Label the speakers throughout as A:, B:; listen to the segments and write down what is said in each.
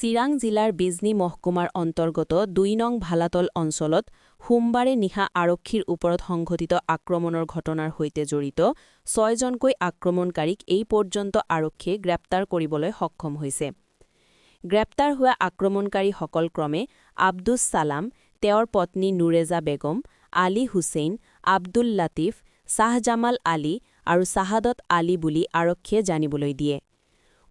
A: চিৰাং জিলাৰ বিজনী মহকুমাৰ অন্তৰ্গত ২ নং ভালাতল অঞ্চলত সোমবাৰে নিশা আৰক্ষীৰ ওপৰত সংঘটিত আক্ৰমণৰ ঘটনাৰ সৈতে জড়িত ৬জনকৈ আক্ৰমণকাৰীক এই পৰ্যন্ত আৰক্ষীয়ে গ্ৰেপ্তাৰ কৰিবলৈ সক্ষম হৈছে। গ্ৰেপ্তাৰ হোৱা আক্ৰমণকাৰীসকল ক্ৰমে আব্দুছ ছালাম, তেওঁৰ পত্নী নুৰেজা বেগম, আলী হুছেইন, আব্দুল লাটিফ, শ্বাহজামাল আলী আৰু শ্বাহাদত আলী বুলি আৰক্ষীয়ে জানিবলৈ দিয়ে।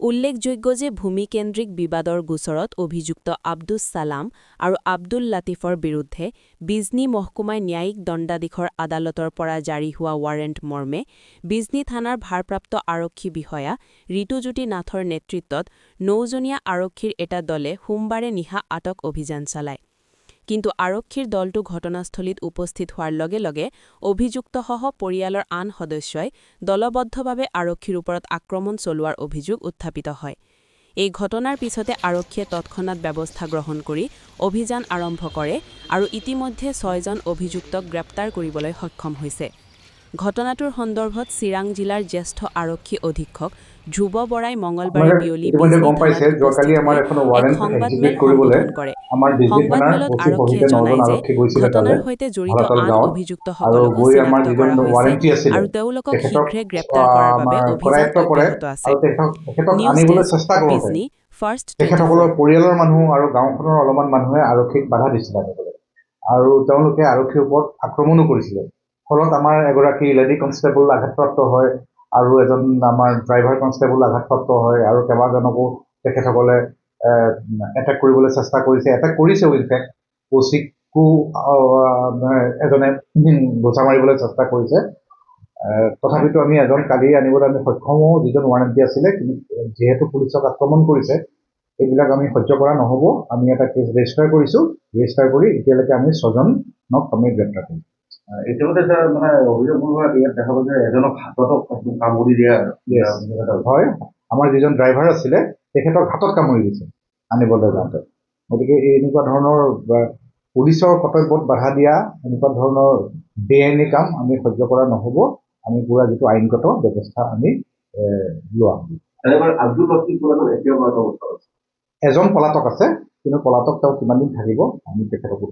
A: উল্লেখযোগ্য যে ভূমিকেন্দ্ৰিক বিবাদৰ গোচৰত অভিযুক্ত আব্দুছ ছালাম আৰু আব্দুল লাটিফৰ বিৰুদ্ধে বিজনী মহকুমাই ন্যায়িক দণ্ডাধীশৰ আদালতৰ পৰা জাৰি হোৱা ৱাৰেণ্ট মৰ্মে বিজনী থানাৰ ভাৰপ্ৰাপ্ত আৰক্ষী বিষয়া ঋতুজ্যোতি নাথৰ নেতৃত্বত ৯জনীয়া আৰক্ষীৰ এটা দলে সোমবাৰে নিশা আটক অভিযান চলায়। কিন্তু আৰক্ষীৰ দলটো ঘটনাস্থলীত উপস্থিত হোৱাৰ লগে লগে অভিযুক্তসহ পৰিয়ালৰ আন সদস্যই দলবদ্ধভাৱে আৰক্ষীৰ ওপৰত আক্ৰমণ চলোৱাৰ অভিযোগ উত্থাপিত হয়। এই ঘটনাৰ পিছতে আৰক্ষীয়ে তৎক্ষণাত ব্যৱস্থা গ্ৰহণ কৰি অভিযান আৰম্ভ কৰে আৰু ইতিমধ্যে ৬জন অভিযুক্তক গ্ৰেপ্তাৰ কৰিবলৈ সক্ষম হৈছে। ঘটনাটোৰ সন্দৰ্ভত চিৰাং জিলাৰ জ্যেষ্ঠ আৰক্ষী অধীক্ষক ধ্ৰুৱ বৰাই মঙলবাৰে বিয়লি বিজনী থানাত উপস্থিত হৈ এক সংবাদমেল সম্বোধন কৰে। সংবাদমেলত আৰক্ষীয়ে জনায় যে ঘটনাৰ সৈতে জড়িত আন অভিযুক্তসকলকো চিনাক্ত কৰা হৈছে আৰু তেওঁলোকক শীঘ্ৰে গ্ৰেপ্তাৰ কৰাৰ বাবে অভিযান অব্যাহত আছে। News desk, Bijni first 24।
B: পৰিয়ালৰ মানুহ আৰু গাঁওখনৰ অলপমান মানুহে আৰক্ষীক বাধা দিছিল আৰু তেওঁলোকে আৰক্ষীৰ ওপৰত আক্ৰমণো কৰিছিলে। ফলত আমাৰ এগৰাকী লেডি কনষ্টেবল আঘাতপ্ৰাপ্ত হয় আৰু এজন আমাৰ ড্ৰাইভাৰ কনষ্টেবল আঘাতপ্ৰাপ্ত হয় আৰু কেইবাজনকো তেখেতসকলে এটেক কৰিবলৈ চেষ্টা কৰিছে, এটেক কৰিছেও। ইনফেক্ট কৌশিকো এজনে গোচা মাৰিবলৈ চেষ্টা কৰিছে। তথাপিতো আমি এজন কালি আনিবলৈ আমি সক্ষম হওঁ, যিজন ৱাৰেণ্টি আছিলে। যিহেতু পুলিচক আক্ৰমণ কৰিছে, এইবিলাক আমি সহ্য কৰা নহ'ব। আমি এটা কেছ ৰেজিষ্টাৰ কৰিছোঁ। ৰেজিষ্টাৰ কৰি এতিয়ালৈকে আমি ৬জনক আমি গ্ৰেপ্তাৰ কৰিছোঁ।
C: ইতিমধ্যে মানে অভিযোগবোৰ ইয়াত দেখা পাইছে এজনক হাতত কামুৰি দিয়া
B: হয়। আমাৰ যিজন ড্ৰাইভাৰ আছিলে তেখেতক হাতত কামুৰি দিছে আনিবলৈ যাওঁতে। গতিকে এনেকুৱা ধৰণৰ পুলিচৰ কৰ্তব্যত বাধা দিয়া, এনেকুৱা ধৰণৰ বেআইনী কাম আমি সহ্য কৰা নহ'ব। আমি পুৰা যিটো আইনগত ব্যৱস্থা আমি লোৱা হ'ব।
C: আব্দুল লতিফ এজন
B: পলাতক আছে, কিন্তু পলাতক তেওঁ কিমান দিন থাকিব আমি তেখেতকো